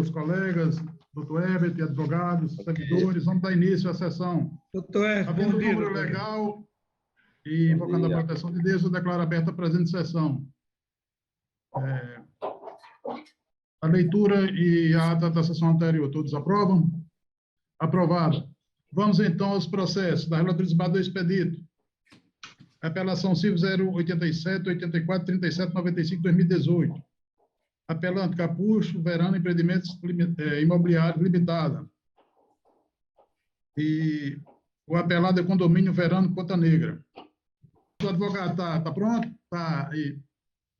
meus colegas, doutor Herbert, advogados, servidores. Vamos dar início à sessão. Doutor Herbert, Havendo bom dia, número doutor. legal e invocando a proteção de Deus, eu declaro aberta a presente sessão. A leitura e a ata da sessão anterior, todos aprovam? Aprovado. Vamos, então, aos processos. Da relatoria desbado do expedito. Apelação civil 087, 84, 37, 95, 2018. Apelante Capucho, Verano Empreendimentos Imobiliários Limitada. E o apelado é Condomínio Verano Ponta Negra. O advogado está pronto? Está aí.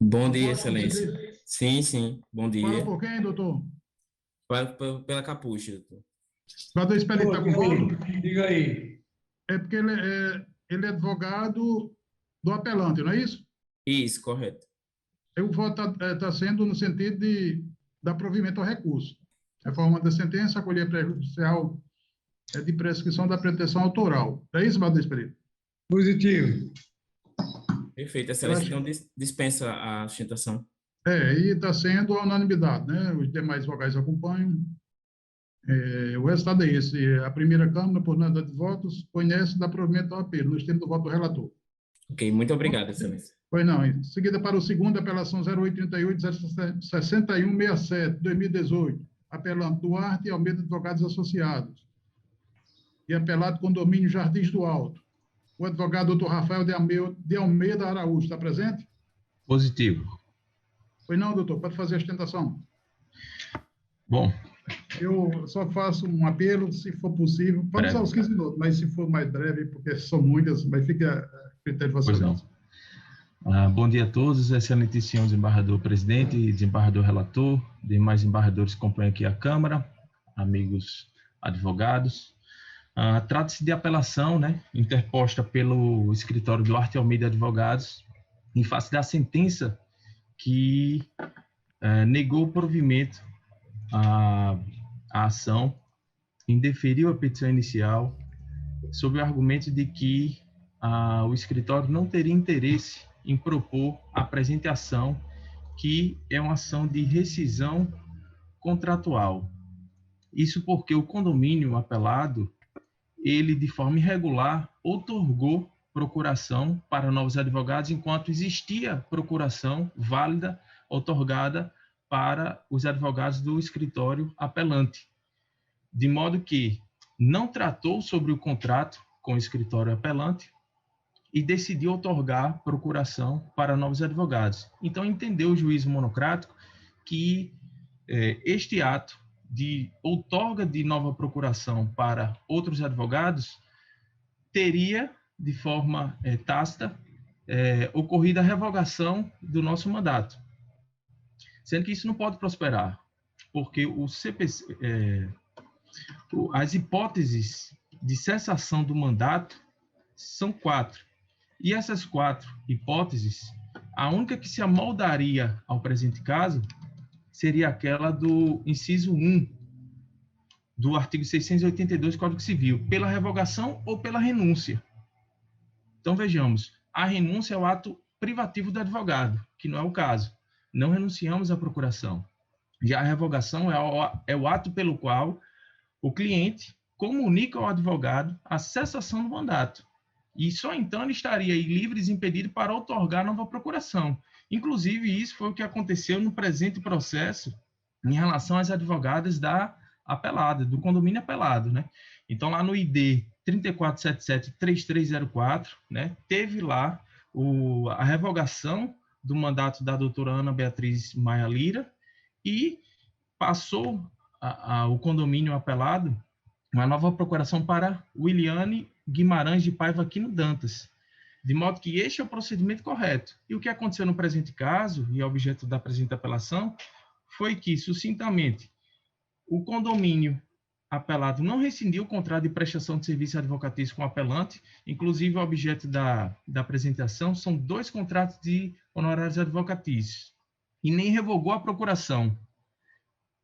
Bom dia, excelência. Sim, bom dia. Fala por quem, doutor? Pela Capucha, doutor. O doutor expedito está convosco? Diga aí. É porque ele é advogado do apelante, não é isso? Isso, correto. O voto está sendo no sentido de dar provimento ao recurso. Reforma da sentença, acolher prejudicial de prescrição da pretensão autoral. É isso, doutor expedito? Positivo. Perfeito, excelência. Então, dispensa a sustentação. E está sendo a unanimidade, né? Os demais vogais acompanham. O resultado é esse. A primeira Câmara, por unanimidade de votos, conhece e dá provimento ao apelo, no termos do voto do relator. Ok, muito obrigado, excelência. Pois não. Em seguida, para o segundo, apelação 0838-6167, 2018. Apelante Duarte e Almeida Advogados Associados. E apelado Condomínio Jardins do Alto. O advogado doutor Rafael de Almeida Araújo está presente? Positivo. Pois não, doutor, pode fazer a sustentação. Bom. Eu só faço um apelo, se for possível. Pode usar os 15 minutos, mas se for mais breve, porque são muitas, mas fica a critério de Vossa Excelência. Bom dia a todos, excelentíssimo desembargador presidente, desembargador relator, demais embargadores que compõem aqui a Câmara, amigos advogados. Trata-se de apelação, né, interposta pelo escritório Duarte Almeida Advogados, em face da sentença que negou o provimento à ação, indeferiu a petição inicial, sob o argumento de que o escritório não teria interesse em propor a presente ação, que é uma ação de rescisão contratual. Isso porque o condomínio apelado, ele, de forma irregular, outorgou procuração para novos advogados, enquanto existia procuração válida, outorgada para os advogados do escritório apelante. De modo que não tratou sobre o contrato com o escritório apelante e decidiu outorgar procuração para novos advogados. Então, entendeu o juízo monocrático que este ato de outorga de nova procuração para outros advogados teria, de forma tácita, ocorrido a revogação do nosso mandato. Sendo que isso não pode prosperar, porque o CPC, as hipóteses de cessação do mandato são 4. E essas 4 hipóteses, a única que se amoldaria ao presente caso seria aquela do inciso 1 do artigo 682 do Código Civil, pela revogação ou pela renúncia. Então, vejamos, a renúncia é o ato privativo do advogado, que não é o caso. Não renunciamos à procuração. Já a revogação é o ato pelo qual o cliente comunica ao advogado a cessação do mandato. E só então ele estaria livre e desimpedido para outorgar nova procuração. Inclusive, isso foi o que aconteceu no presente processo em relação às advogadas da apelada, do condomínio apelado, né? Então, lá no ID 3477-3304, né, teve lá a revogação do mandato da doutora Ana Beatriz Maia Lira e passou o condomínio apelado uma nova procuração para Williane Guimarães de Paiva Aquino Dantas, de modo que este é o procedimento correto. E o que aconteceu no presente caso, e objeto da presente apelação, foi que, sucintamente, o condomínio apelado não rescindiu o contrato de prestação de serviço advocatício com o apelante, inclusive o objeto da apresentação são 2 contratos de honorários advocatícios, e nem revogou a procuração.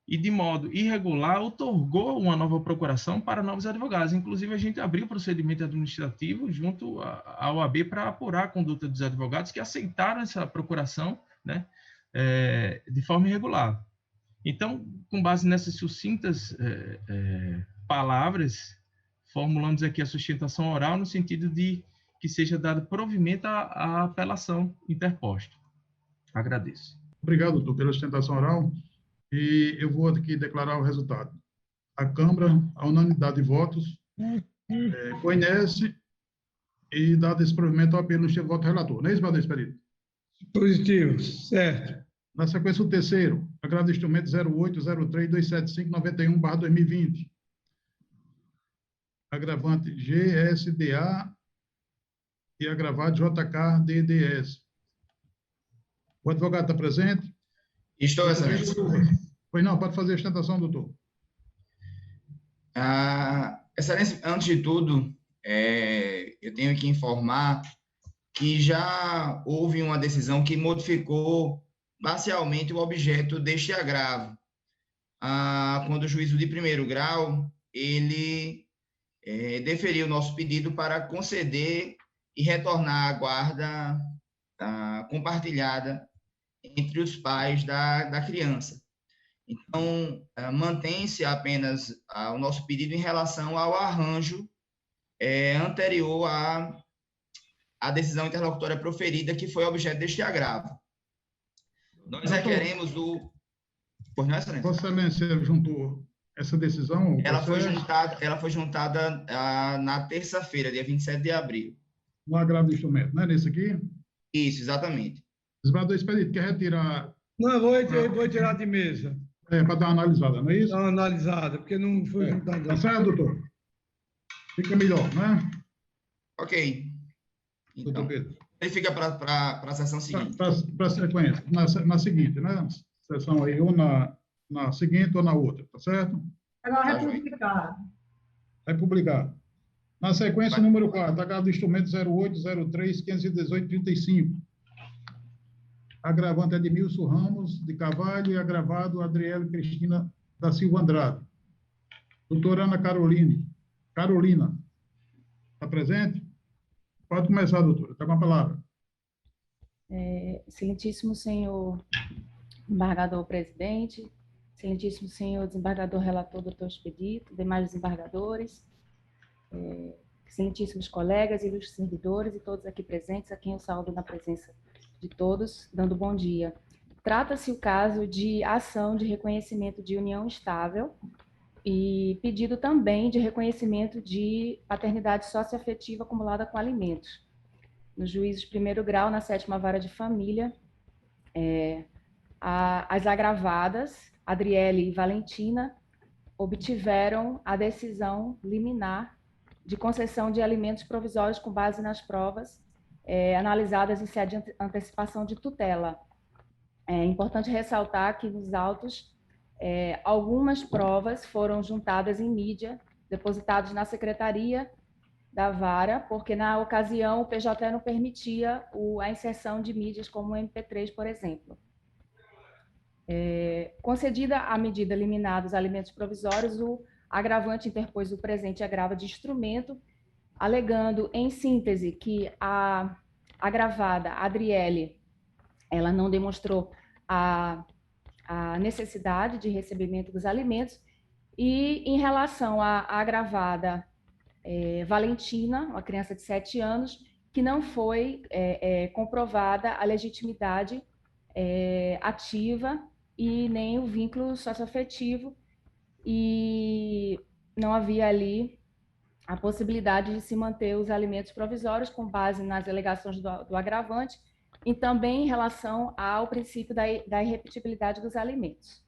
E, de modo irregular, outorgou uma nova procuração para novos advogados. Inclusive, a gente abriu o procedimento administrativo junto à OAB para apurar a conduta dos advogados que aceitaram essa procuração, né, de forma irregular. Então, com base nessas sucintas palavras, formulamos aqui a sustentação oral no sentido de que seja dado provimento à apelação interposta. Agradeço. Obrigado, doutor, pela sustentação oral. E eu vou aqui declarar o resultado. A Câmara, a unanimidade de votos, conhece e dá esse provimento ao apelo no estilo voto relator. Não é isso, Valdir Expedito? Positivo. Certo. Na sequência, o terceiro, agravo do instrumento 0803-275-91/2020. Agravante GSDA e agravado JKDDS. O advogado está presente? Estou, excelência. Pois não, pode fazer a sustentação, doutor. Excelência, antes de tudo, eu tenho que informar que já houve uma decisão que modificou parcialmente o objeto deste agravo. Quando o juízo de primeiro grau, ele deferiu o nosso pedido para conceder e retornar a guarda compartilhada entre os pais da criança. Então, mantém-se apenas o nosso pedido em relação ao arranjo anterior à decisão interlocutória proferida, que foi objeto deste agravo. Nós requeremos o... Pois não, excelência? Vossa Excelência juntou essa decisão? Ela foi juntada na terça-feira, dia 27 de abril. No agravo do instrumento, não é nesse aqui? Isso, exatamente. Desembargador Expedito, quer retirar... Não, vou tirar de mesa. Para dar uma analisada, não é isso? Dá uma analisada, porque não foi juntado. Tá certo, doutor? Fica melhor, né? Ok. Então, Doutor Pedro. ele fica para a sessão seguinte. Para a sequência, na seguinte, né? Sessão aí, ou na seguinte ou na outra, tá certo? Agora republicado. Vai publicar. Na sequência, número 4, agravo do instrumento 0803-518-35. Agravante Edmilson Ramos de Carvalho e agravado Adriele Cristina da Silva Andrade. Doutora Ana Carolina, está presente? Pode começar, doutora, está com a palavra. Excelentíssimo senhor desembargador presidente, excelentíssimo senhor desembargador relator, doutor Expedito, demais desembargadores, excelentíssimos colegas, ilustres servidores e todos aqui presentes, a quem eu saúdo na presença de todos, dando bom dia. Trata-se o caso de ação de reconhecimento de união estável e pedido também de reconhecimento de paternidade socioafetiva acumulada com alimentos. No juízo de primeiro grau, na 7ª Vara de Família, as agravadas, Adriele e Valentina, obtiveram a decisão liminar de concessão de alimentos provisórios com base nas provas analisadas em sede de antecipação de tutela. É importante ressaltar que nos autos algumas provas foram juntadas em mídia, depositadas na secretaria da vara, porque na ocasião o PJ não permitia a inserção de mídias como o MP3, por exemplo. Concedida a medida liminar dos alimentos provisórios, o agravante interpôs o presente agravo de instrumento, alegando, em síntese, que a agravada Adriele, ela não demonstrou a necessidade de recebimento dos alimentos, e em relação à agravada Valentina, uma criança de 7 anos, que não foi comprovada a legitimidade ativa e nem o vínculo socioafetivo, e não havia ali a possibilidade de se manter os alimentos provisórios com base nas alegações do agravante e também em relação ao princípio da irrepetibilidade dos alimentos.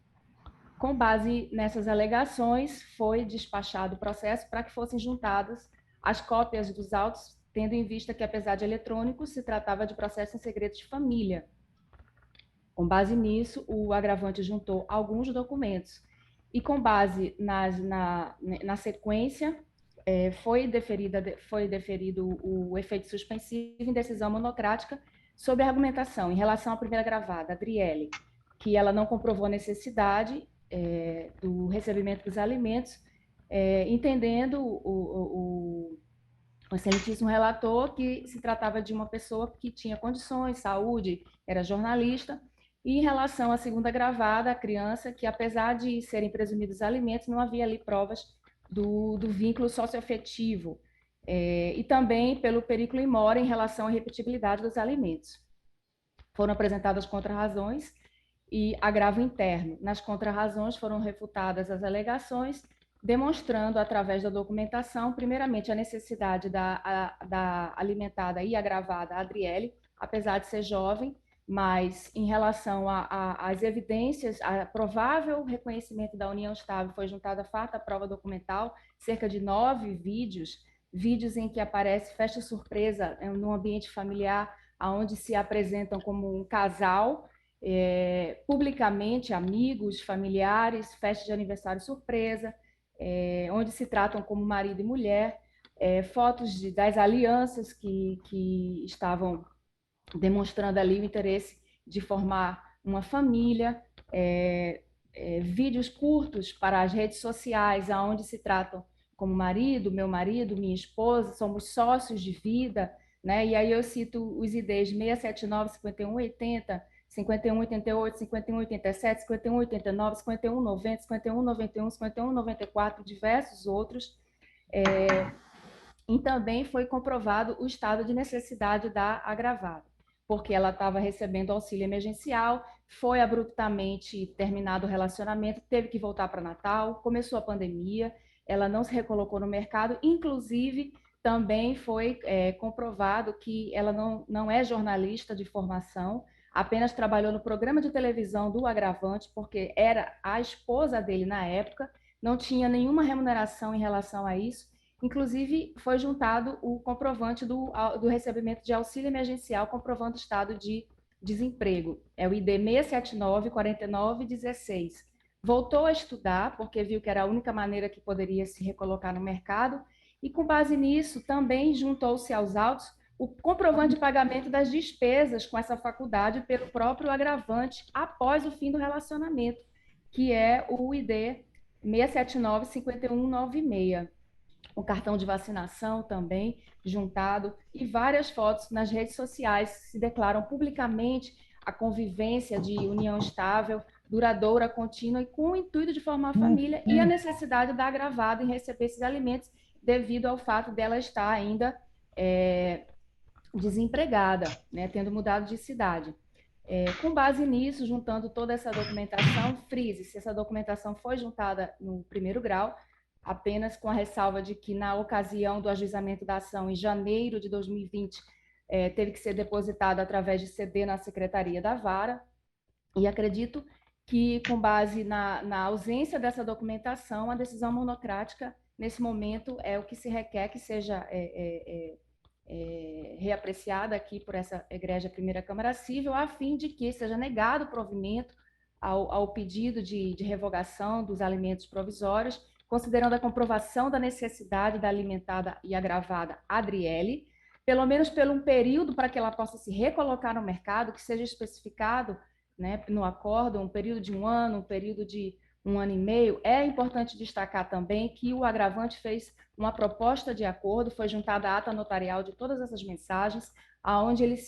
Com base nessas alegações, foi despachado o processo para que fossem juntadas as cópias dos autos, tendo em vista que, apesar de eletrônico, se tratava de processo em segredo de família. Com base nisso, o agravante juntou alguns documentos e, com base na sequência, foi deferido o efeito suspensivo em decisão monocrática sob a argumentação em relação à primeira agravada, Adriele, que ela não comprovou a necessidade do recebimento dos alimentos, entendendo o excelentíssimo relator que se tratava de uma pessoa que tinha condições, saúde, era jornalista, E em relação à segunda agravada, a criança, que apesar de serem presumidos alimentos, não havia ali provas do vínculo socioafetivo, e também pelo periculo in mora em relação à repetibilidade dos alimentos. Foram apresentadas contrarrazões e agravo interno. Nas contrarrazões foram refutadas as alegações, demonstrando, através da documentação, primeiramente, a necessidade da alimentada e agravada Adriele, apesar de ser jovem, mas em relação às evidências, a provável reconhecimento da união estável foi juntada farta prova documental, cerca de 9 vídeos em que aparece festa surpresa no ambiente familiar, onde se apresentam como um casal, publicamente, amigos, familiares, festa de aniversário surpresa, onde se tratam como marido e mulher, fotos das alianças que estavam demonstrando ali o interesse de formar uma família, vídeos curtos para as redes sociais, onde se tratam como marido, minha esposa, somos sócios de vida, né? E aí eu cito os IDs 679, 5180, 5188, 5187, 5189, 5190, 5191, 5194, diversos outros. E também foi comprovado o estado de necessidade da agravada, porque ela estava recebendo auxílio emergencial, foi abruptamente terminado o relacionamento, teve que voltar para Natal, começou a pandemia, ela não se recolocou no mercado, inclusive também foi comprovado que ela não é jornalista de formação, apenas trabalhou no programa de televisão do agravante, porque era a esposa dele na época, não tinha nenhuma remuneração em relação a isso. Inclusive, foi juntado o comprovante do recebimento de auxílio emergencial, comprovando o estado de desemprego. É o ID 679-4916. Voltou a estudar, porque viu que era a única maneira que poderia se recolocar no mercado, e com base nisso, também juntou-se aos autos o comprovante de pagamento das despesas com essa faculdade pelo próprio agravante após o fim do relacionamento, que é o ID 679-5196. O cartão de vacinação também juntado, e várias fotos nas redes sociais se declaram publicamente a convivência de união estável, duradoura, contínua e com o intuito de formar família e a necessidade da agravada em receber esses alimentos devido ao fato dela estar ainda desempregada, né, tendo mudado de cidade. Com base nisso, juntando toda essa documentação, frise, se essa documentação foi juntada no primeiro grau, apenas com a ressalva de que, na ocasião do ajuizamento da ação, em janeiro de 2020, teve que ser depositada através de CD na Secretaria da Vara, e acredito que, com base na ausência dessa documentação, a decisão monocrática, nesse momento, é o que se requer que seja reapreciada aqui por essa egrégia Primeira Câmara Civil, a fim de que seja negado o provimento ao pedido de revogação dos alimentos provisórios, considerando a comprovação da necessidade da alimentada e agravada Adriele, pelo menos por um período para que ela possa se recolocar no mercado, que seja especificado, né, no acordo, um período de 1 ano, um período de 1 ano e meio. É importante destacar também que o agravante fez uma proposta de acordo, foi juntada a ata notarial de todas essas mensagens, aonde ele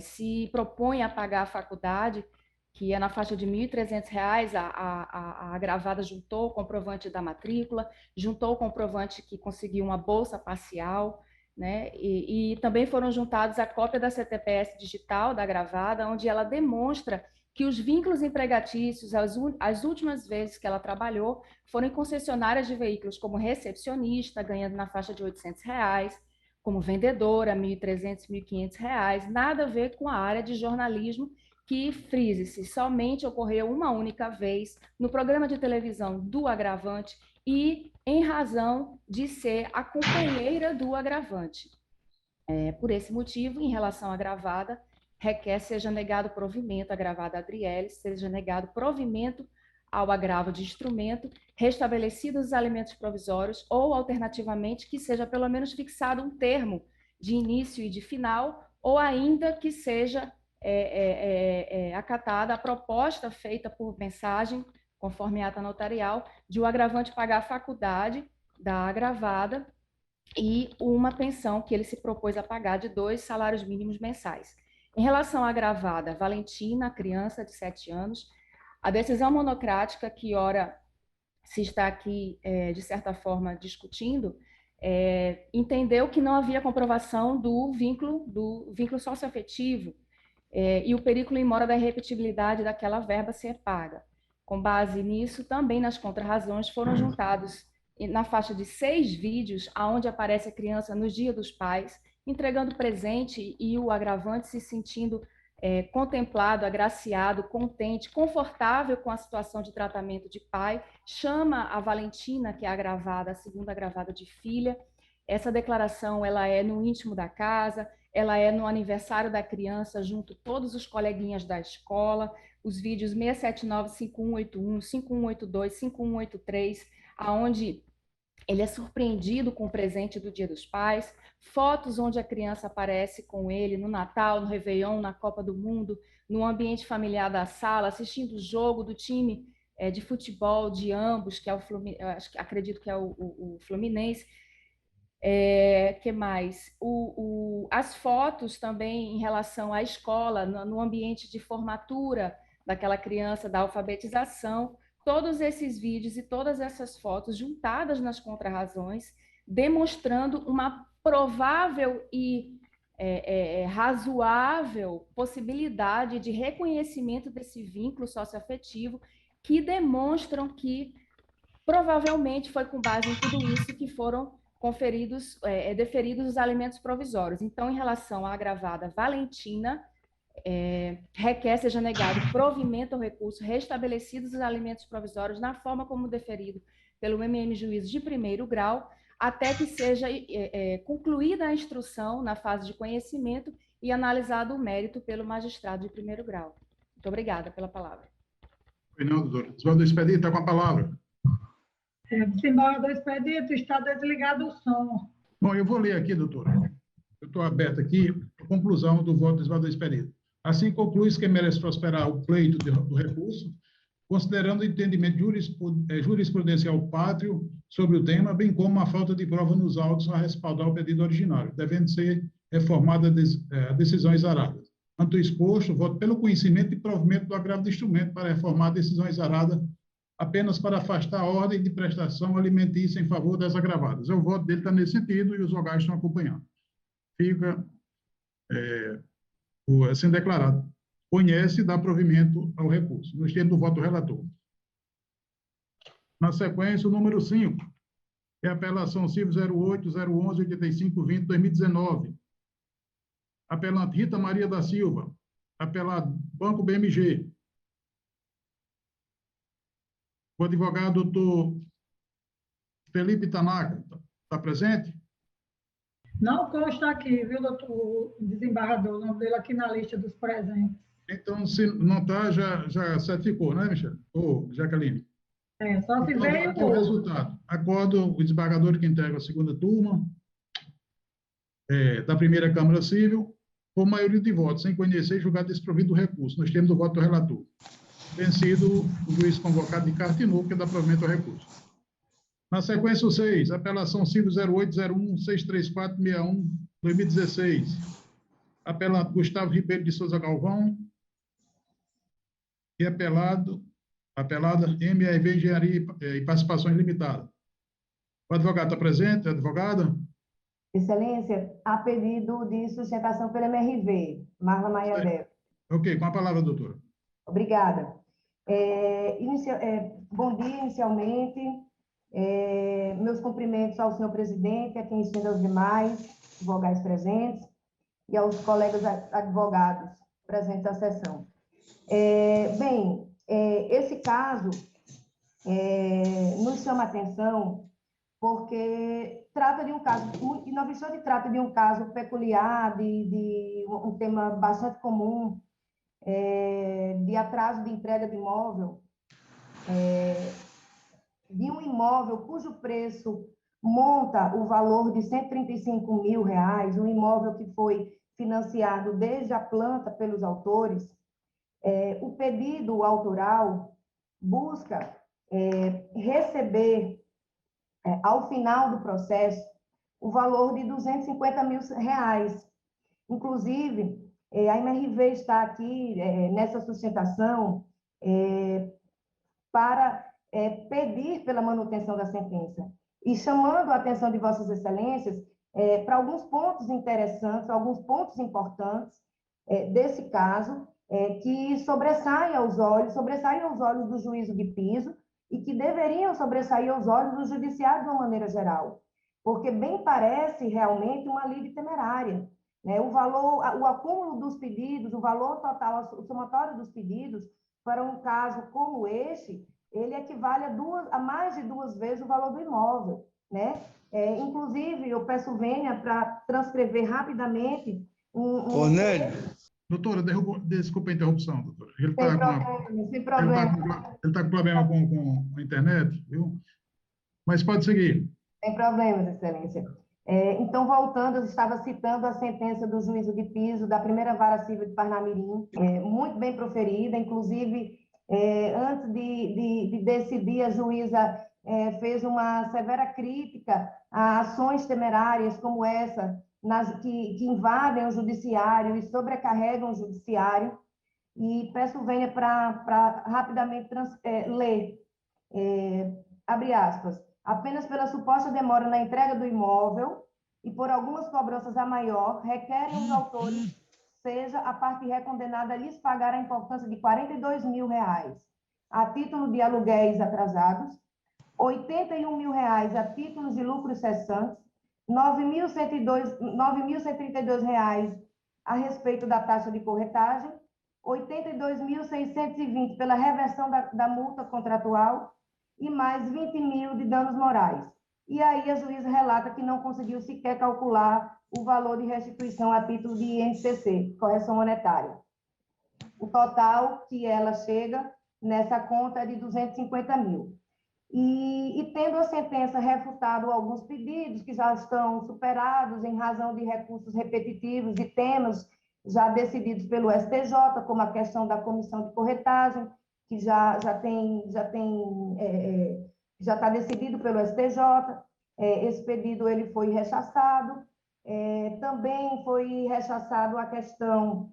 se propõe a pagar a faculdade, que é na faixa de R$ 1.300, a agravada juntou o comprovante da matrícula, juntou o comprovante que conseguiu uma bolsa parcial, né? E também foram juntados a cópia da CTPS digital da agravada, onde ela demonstra que os vínculos empregatícios, as últimas vezes que ela trabalhou, foram em concessionárias de veículos como recepcionista, ganhando na faixa de R$ 800, como vendedora, R$ 1.300, R$ 1.500, nada a ver com a área de jornalismo, que, frise-se, somente ocorreu uma única vez no programa de televisão do agravante e em razão de ser a companheira do agravante. Por esse motivo, em relação à agravada, requer seja negado provimento à agravada Adriele, seja negado provimento ao agravo de instrumento, restabelecidos os alimentos provisórios ou, alternativamente, que seja pelo menos fixado um termo de início e de final, ou ainda que seja acatada a proposta feita por mensagem, conforme a ata notarial, de o agravante pagar a faculdade da agravada e uma pensão que ele se propôs a pagar de 2 salários mínimos mensais. Em relação à agravada Valentina, criança de 7 anos, a decisão monocrática que ora se está aqui, de certa forma, discutindo, entendeu que não havia comprovação do vínculo socioafetivo e o perigo em mora da irrepetibilidade daquela verba ser paga. Com base nisso, também nas contrarrazões foram juntados na faixa de 6 vídeos, onde aparece a criança no Dia dos Pais, entregando presente e o agravante se sentindo contemplado, agraciado, contente, confortável com a situação de tratamento de pai, chama a Valentina, que é a segunda agravada de filha. Essa declaração ela é no íntimo da casa, ela é no aniversário da criança, junto todos os coleguinhas da escola, os vídeos 679, 5181, 5182, 5183, aonde ele é surpreendido com o presente do Dia dos Pais, fotos onde a criança aparece com ele no Natal, no Réveillon, na Copa do Mundo, no ambiente familiar da sala, assistindo o jogo do time de futebol de ambos, que é o Fluminense, acredito que é o Fluminense. Que mais? As fotos também em relação à escola, no ambiente de formatura daquela criança, da alfabetização, todos esses vídeos e todas essas fotos juntadas nas contrarrazões, demonstrando uma provável e razoável possibilidade de reconhecimento desse vínculo socioafetivo, que demonstram que provavelmente foi com base em tudo isso que foram deferidos os alimentos provisórios. Então, em relação à agravada Valentina, requer seja negado provimento ao recurso, restabelecidos os alimentos provisórios na forma como deferido pelo MM Juízo de primeiro grau, até que seja concluída a instrução na fase de conhecimento e analisado o mérito pelo magistrado de primeiro grau. Muito obrigada pela palavra. Não, doutora. Desembargador Expedito, está com a palavra. Desembargador Expedito, está desligado o som. Bom, eu vou ler aqui, doutora. Eu estou aberto aqui, a conclusão do voto do desembargador Expedito. Assim conclui-se que merece prosperar o pleito do recurso, considerando o entendimento jurisprudencial pátrio sobre o tema, bem como a falta de prova nos autos a respaldar o pedido originário, devendo ser reformada a decisão exarada. Ante o exposto, voto pelo conhecimento e provimento do agravo de instrumento para reformar a decisão exarada apenas para afastar a ordem de prestação alimentícia em favor das agravadas. O voto dele está nesse sentido e os vogais estão acompanhando. Fica assim declarado. Conhece e dá provimento ao recurso, no termos do voto do relator. Na sequência, o número 5, é a apelação civil 08-011-85-20-2019. Apelante Rita Maria da Silva. Apelado Banco BMG. O advogado doutor Felipe Tanaka está presente? Não consta aqui, viu, doutor desembargador, o nome dele aqui na lista dos presentes. Então, se não está, já certificou, né, Michel? Ou Jaqueline? Só se Então, veio aqui o resultado. Acordo o desembargador que integra a segunda turma da primeira Câmara Civil, por maioria de votos, sem conhecer e julgar desprovido do recurso, nos termos do voto do relator. Vencido o juiz convocado de carta e que dá provimento ao recurso. Na sequência, o 6, apelação civil 0801-63461-2016. Apelante Gustavo Ribeiro de Souza Galvão. E apelada MRV Engenharia e Participações Limitada. O advogado está presente? Advogada? Excelência, há pedido de sustentação pela MRV, Marla Maiadel. Ok, com a palavra, doutora. Obrigada. Bom dia, inicialmente. Meus cumprimentos ao senhor presidente, a quem estende aos demais advogados presentes e aos colegas advogados presentes à sessão. Esse caso nos chama a atenção porque trata de um caso, e não só se trata de um caso peculiar, de um tema bastante comum, de atraso de entrega de imóvel, de um imóvel cujo preço monta o valor de R$135 mil, um imóvel que foi financiado desde a planta pelos autores. O pedido autoral busca receber, ao final do processo, o valor de R$250 mil. Inclusive, A MRV está aqui nessa sustentação para pedir pela manutenção da sentença e chamando a atenção de Vossas Excelências para alguns pontos interessantes, alguns pontos importantes desse caso, que sobressaem aos olhos do juízo de piso e que deveriam sobressair aos olhos do judiciário de uma maneira geral, porque bem parece realmente uma lide temerária, né? O acúmulo dos pedidos, o valor total, o somatório dos pedidos, para um caso como este, ele equivale a mais de 2 vezes o valor do imóvel, né? Inclusive, eu peço vênia para transcrever rapidamente Cornélio, Doutora, desculpa a interrupção, doutora. Ele sem problema. Ele está com problema com a internet, viu? Mas pode seguir. Sem problemas, Excelência. Então, voltando, eu estava citando a sentença do juízo de piso da primeira vara civil de Parnamirim, muito bem proferida, inclusive, antes de decidir, a juíza fez uma severa crítica a ações temerárias como essa, que invadem o judiciário e sobrecarregam o judiciário, e peço venha para rapidamente ler, abre aspas, apenas pela suposta demora na entrega do imóvel e por algumas cobranças a maior, requerem os autores, seja a parte recondenada a lhes pagar a importância de R$ 42.000 a título de aluguéis atrasados, R$ 81.000 a títulos de lucros cessantes, R$ 9.132 a respeito da taxa de corretagem, R$ 82.620 pela reversão da multa contratual e mais 20.000 de danos morais. E aí a juíza relata que não conseguiu sequer calcular o valor de restituição a título de INCC, correção monetária. O total que ela chega nessa conta é de 250.000. E tendo a sentença refutado alguns pedidos que já estão superados em razão de recursos repetitivos e temas já decididos pelo STJ, como a questão da comissão de corretagem, que já está decidido pelo STJ, esse pedido ele foi rechaçado. Também foi rechaçado a questão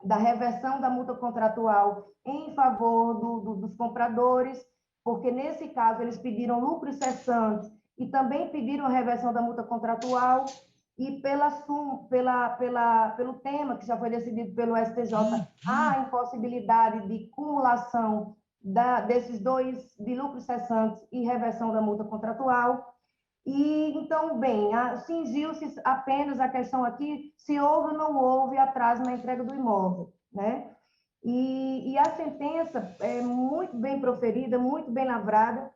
da reversão da multa contratual em favor dos compradores, porque, nesse caso, eles pediram lucros cessantes e também pediram a reversão da multa contratual, e pelo tema que já foi decidido pelo STJ, há a impossibilidade de cumulação desses dois, de lucros cessantes e reversão da multa contratual. E, então, bem, cingiu-se apenas a questão aqui se houve ou não houve atraso na entrega do imóvel, né? E a sentença é muito bem proferida, muito bem lavrada,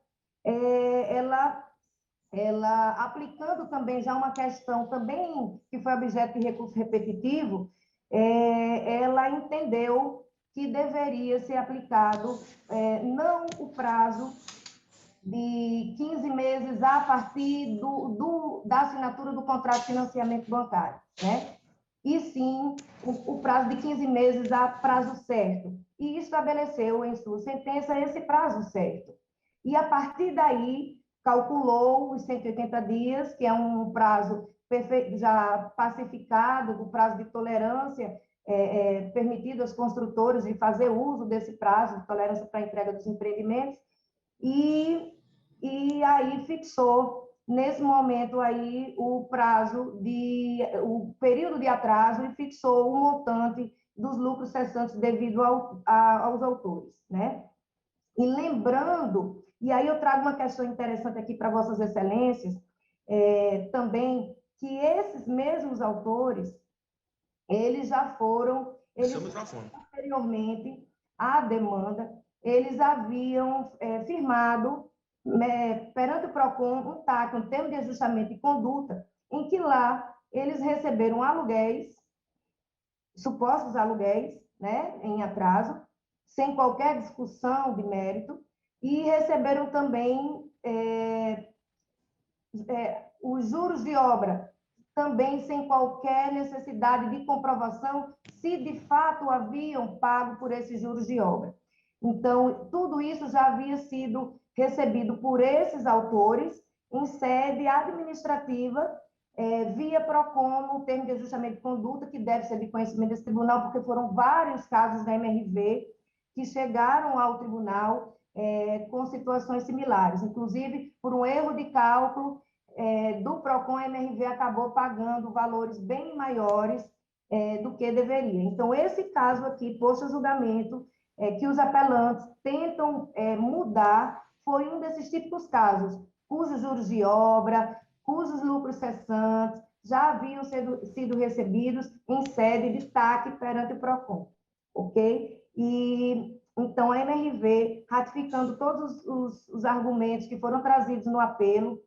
ela aplicando também já uma questão também que foi objeto de recurso repetitivo, ela entendeu que deveria ser aplicado não o prazo de 15 meses a partir da assinatura do contrato de financiamento bancário, né? E sim o prazo de 15 meses a prazo certo, e estabeleceu em sua sentença esse prazo certo. E, a partir daí, calculou os 180 dias, que é um prazo perfeito, já pacificado, o prazo de tolerância permitido aos construtores de fazer uso desse prazo de tolerância para a entrega dos empreendimentos, e aí fixou, nesse momento aí, o período de atraso, e fixou o montante dos lucros cessantes devido aos autores, né? E lembrando, e aí eu trago uma questão interessante aqui para Vossas Excelências, também, que esses mesmos autores, eles já foram, anteriormente à demanda, eles haviam firmado perante o PROCON um TAC, um termo de ajustamento de conduta, em que lá eles receberam aluguéis, supostos aluguéis, né, em atraso, sem qualquer discussão de mérito, e receberam também os juros de obra, também sem qualquer necessidade de comprovação se de fato haviam pago por esses juros de obra. Então, tudo isso já havia sido recebido por esses autores em sede administrativa, via PROCON, no termo de ajustamento de conduta, que deve ser de conhecimento desse tribunal, porque foram vários casos da MRV que chegaram ao tribunal com situações similares. Inclusive, por um erro de cálculo do PROCON, a MRV acabou pagando valores bem maiores do que deveria. Então, esse caso aqui, posto a julgamento, que os apelantes tentam mudar, foi um desses típicos casos, cujos juros de obra, cujos lucros cessantes já haviam sido recebidos em sede de TAC perante o PROCON, ok? E, então, a MRV, ratificando todos os argumentos que foram trazidos no apelo,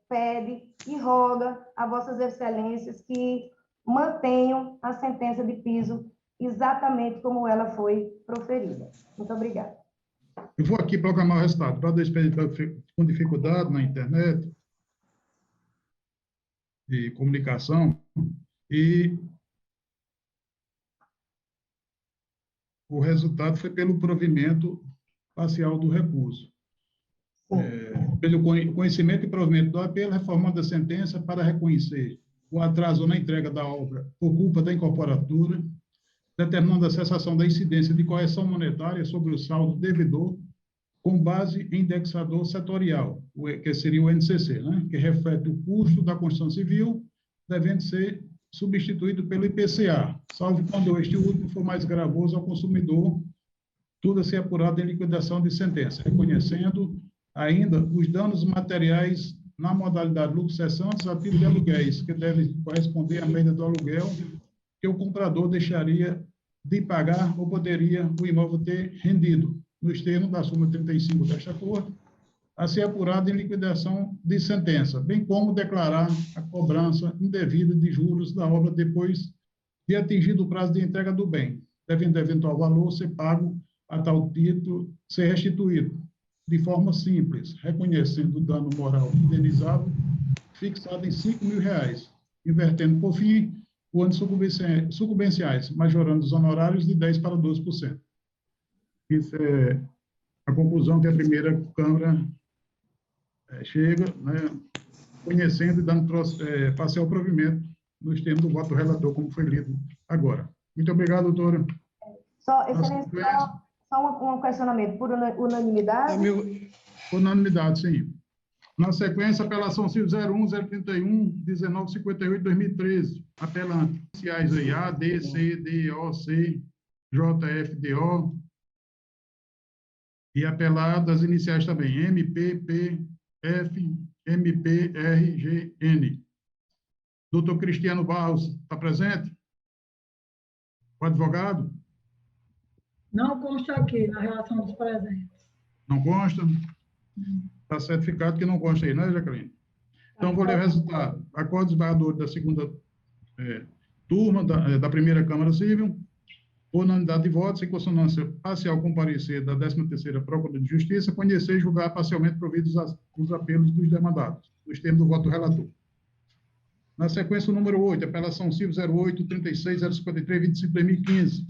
pede e roga a vossas excelências que mantenham a sentença de piso exatamente como ela foi proferida. Muito obrigada. Eu vou aqui proclamar o resultado. Para do expediente com dificuldade na internet de comunicação e o resultado foi pelo provimento parcial do recurso. Pelo conhecimento e provimento do apelo, reformando a sentença para reconhecer o atraso na entrega da obra por culpa da incorporatura, determinando a cessação da incidência de correção monetária sobre o saldo devedor com base em indexador setorial, que seria o NCC, né? Que reflete o custo da construção civil, devendo ser substituído pelo IPCA, salvo quando este último for mais gravoso ao consumidor, tudo a ser apurado em liquidação de sentença, reconhecendo ainda os danos materiais na modalidade lucros cessantes a título de aluguéis, que deve corresponder à média do aluguel que o comprador deixaria de pagar ou poderia o imóvel ter rendido, nos termos da súmula 35 desta acordo, a ser apurado em liquidação de sentença, bem como declarar a cobrança indevida de juros da obra depois de atingido o prazo de entrega do bem, devendo eventual valor ser pago a tal título ser restituído, de forma simples, reconhecendo o dano moral indenizado, fixado em R$5.000, invertendo, por fim, o ano sucumbenciais, majorando os honorários de 10% para 12%. Isso é a conclusão que a primeira Câmara chega, né, conhecendo e dando parcial provimento nos termos do voto do relator, como foi lido agora. Muito obrigado, doutora. Só um questionamento. Por unanimidade? Por unanimidade, sim. Na sequência, apelação civil 01-031-1958-2013. Apelante. Iniciais aí, A, D, C, D, O, C, J, F, D, O. E apelado as iniciais também, M, P, P, F, M, P, R, G, N. Doutor Cristiano Barros, está presente? O advogado? Não consta aqui na relação dos presentes. Não consta? Está certificado que não consta aí, né, Jacqueline? Então, vou ler o resultado. Acordo dos desembargadores da segunda turma da primeira Câmara Civil, por unanimidade de votos, em consonância parcial com parecer da 13ª Procuradoria de Justiça, conhecer e julgar parcialmente providos os apelos dos demandados, nos termos do voto do relator. Na sequência, o número 8, apelação civil 08-36-053-25-2015.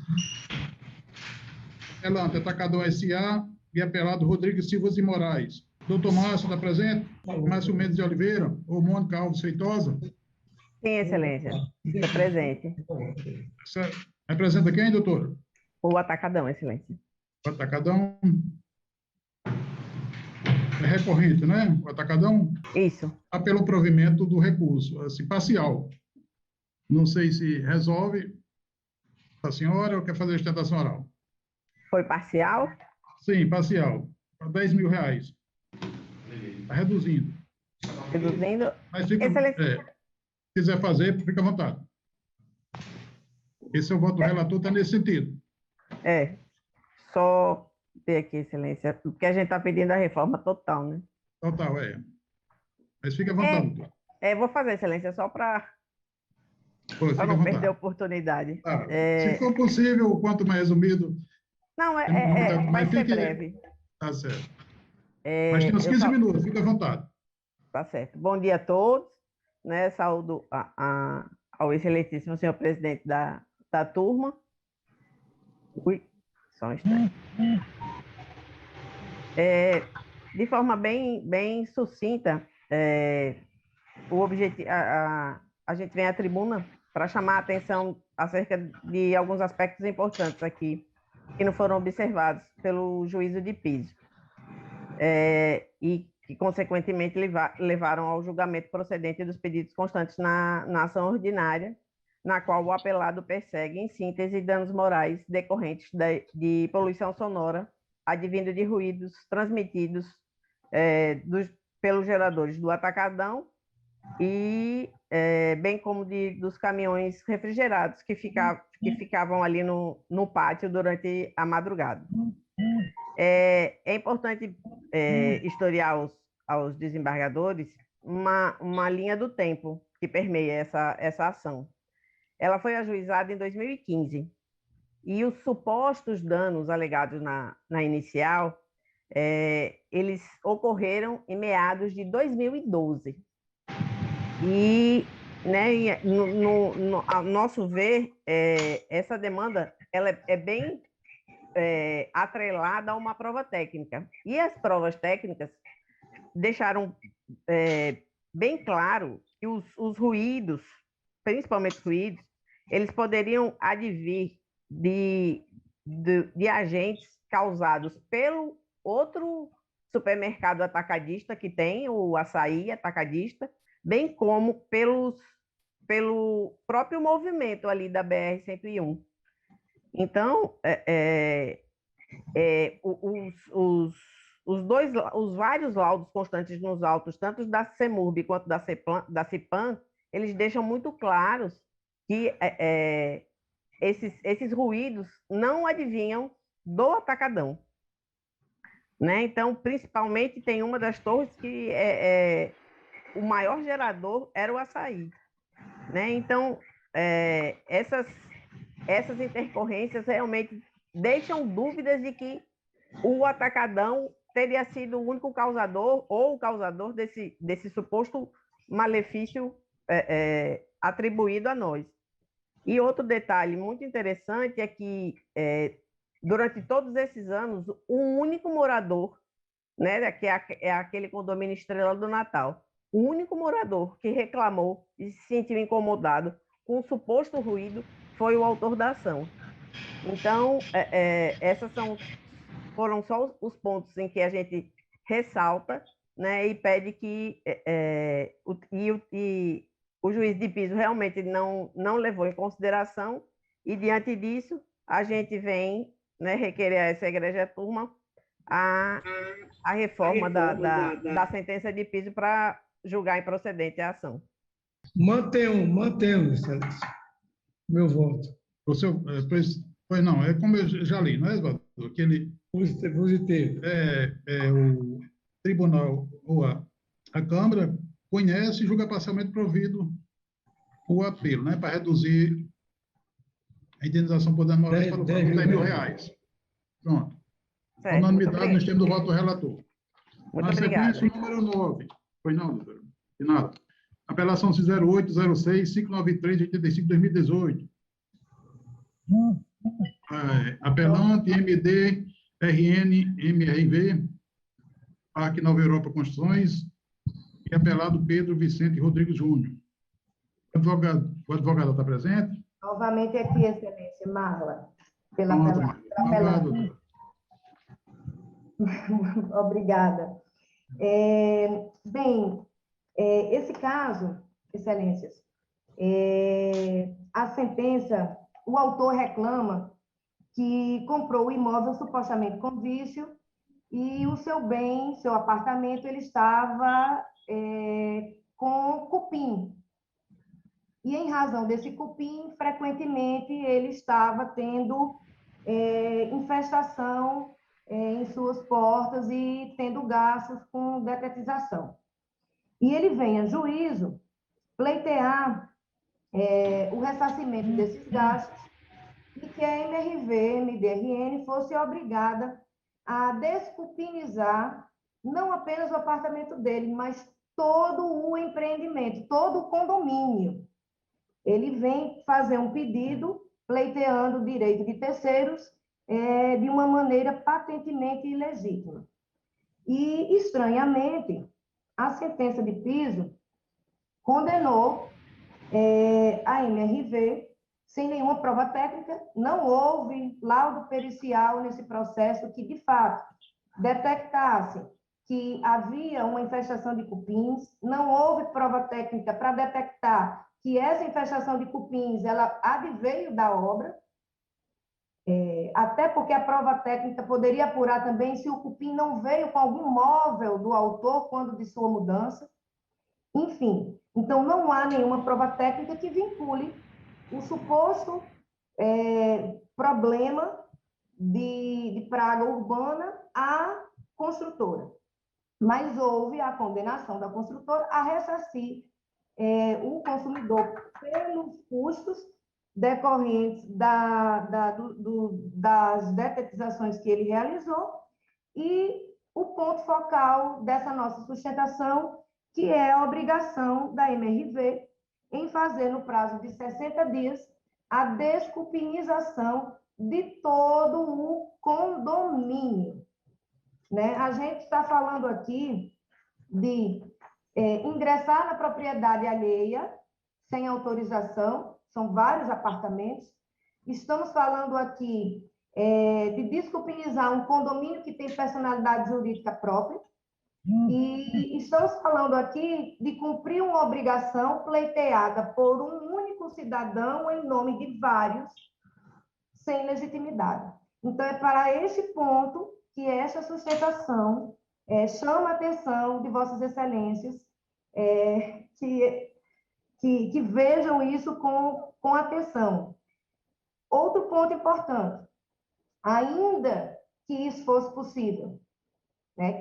Apelante, Atacadão S.A. e apelado Rodrigues Silva de Moraes. Doutor Márcio, está presente? Márcio Mendes de Oliveira ou Mônica Alves Feitosa? Sim, excelência. Estou presente. Representa quem, doutor? O Atacadão, excelência. O Atacadão. É recorrente, né? O Atacadão? Isso. Pelo provimento do recurso, assim, parcial. Não sei se resolve a senhora ou quer fazer a sustentação oral. Foi parcial? Sim, parcial. Para R$10.000. Está reduzindo. Reduzindo? Mas fica, se quiser fazer, fica à vontade. Esse é o voto do relator, está nesse sentido. Só ter aqui, excelência, porque a gente está pedindo a reforma total, né? Total, Mas fica à vontade, doutor. Vou fazer, excelência, só para Fica não perder a oportunidade. Se for possível, quanto mais resumido. Não, vai ser breve. Tá certo. Mas tem uns 15 minutos, fica à vontade. Tá certo. Bom dia a todos. Né? Saúdo ao excelentíssimo senhor presidente da turma. Só um instante. De forma bem sucinta, o objetivo, a gente vem à tribuna para chamar a atenção acerca de alguns aspectos importantes aqui, que não foram observados pelo juízo de piso, e que, consequentemente, levaram ao julgamento procedente dos pedidos constantes na ação ordinária, na qual o apelado persegue, em síntese, danos morais decorrentes de poluição sonora, advindo de ruídos transmitidos pelos geradores do Atacadão e bem como dos caminhões refrigerados que ficavam ali no pátio durante a madrugada. É importante historiar aos desembargadores uma linha do tempo que permeia essa ação. Ela foi ajuizada em 2015 e os supostos danos alegados na inicial, eles ocorreram em meados de 2012. E, né, a nosso ver, essa demanda ela é bem atrelada a uma prova técnica. E as provas técnicas deixaram bem claro que os ruídos, principalmente os ruídos, eles poderiam advir de agentes causados pelo outro supermercado atacadista que tem, o Açaí Atacadista, bem como pelo próprio movimento ali da BR-101. Então, os vários laudos constantes nos autos, tanto da CEMURB quanto da CIPAM, eles deixam muito claros que esses ruídos não adivinham do Atacadão. Né? Então, principalmente, tem uma das torres que o maior gerador era o Açaí. Né? Então, essas intercorrências realmente deixam dúvidas de que o Atacadão teria sido o único causador ou o causador desse suposto malefício atribuído a nós. E outro detalhe muito interessante é que, durante todos esses anos, o único morador, né, que é aquele condomínio Estrela do Natal, o único morador que reclamou e se sentiu incomodado com o suposto ruído foi o autor da ação. Então, essas foram só os pontos em que a gente ressalta, né, e pede que o juiz de piso realmente não levou em consideração, e diante disso a gente vem, né, requerer a essa egrégia turma a reforma da sentença de piso para julgar improcedente a ação. Mantenho, excelência. Meu voto. Pois não, é como eu já li, não é, Oswaldo? Aquele Positivo. O tribunal ou a Câmara conhece e julga parcialmente provido o apelo, né, para reduzir a indenização por danos morais para o valor de R$ 10.000. Pronto. Certo, Unanimidade nos termos do voto do relator. Muito Na obrigada. sequência, o número 9. Pois não, doutora? De nada. Apelação 0806-593-85-2018. Apelante MD RN MRV, Parque Nova Europa Construções, e apelado Pedro Vicente Rodrigues Júnior. O advogado está presente? Novamente aqui, excelência, Marla, pela Pronto, apelante. doutora. Obrigada. Esse caso, excelências, a sentença, o autor reclama que comprou o imóvel supostamente com vício e o seu bem, seu apartamento, ele estava com cupim. E, em razão desse cupim, frequentemente ele estava tendo infestação em suas portas e tendo gastos com detetização. E ele vem a juízo pleitear o ressarcimento desses gastos e que a MRV, MDRN, fosse obrigada a descupinizar não apenas o apartamento dele, mas todo o empreendimento, todo o condomínio. Ele vem fazer um pedido pleiteando o direito de terceiros de uma maneira patentemente ilegítima. E, estranhamente, a sentença de piso, condenou a MRV sem nenhuma prova técnica. Não houve laudo pericial nesse processo que, de fato, detectasse que havia uma infestação de cupins. Não houve prova técnica para detectar que essa infestação de cupins ela adveio da obra, até porque a prova técnica poderia apurar também se o cupim não veio com algum móvel do autor quando de sua mudança. Enfim, então não há nenhuma prova técnica que vincule o suposto problema de praga urbana à construtora. Mas houve a condenação da construtora a ressarcir o consumidor pelos custos decorrentes das detetizações que ele realizou, e o ponto focal dessa nossa sustentação, que é a obrigação da MRV em fazer, no prazo de 60 dias, a descupinização de todo o condomínio. Né? A gente está falando aqui de ingressar na propriedade alheia sem autorização, são vários apartamentos. Estamos falando aqui de descupinizar um condomínio que tem personalidade jurídica própria, e estamos falando aqui de cumprir uma obrigação pleiteada por um único cidadão em nome de vários, sem legitimidade. Então, é para esse ponto que essa sustentação chama a atenção de Vossas Excelências, que vejam isso com atenção. Outro ponto importante, ainda que isso fosse possível,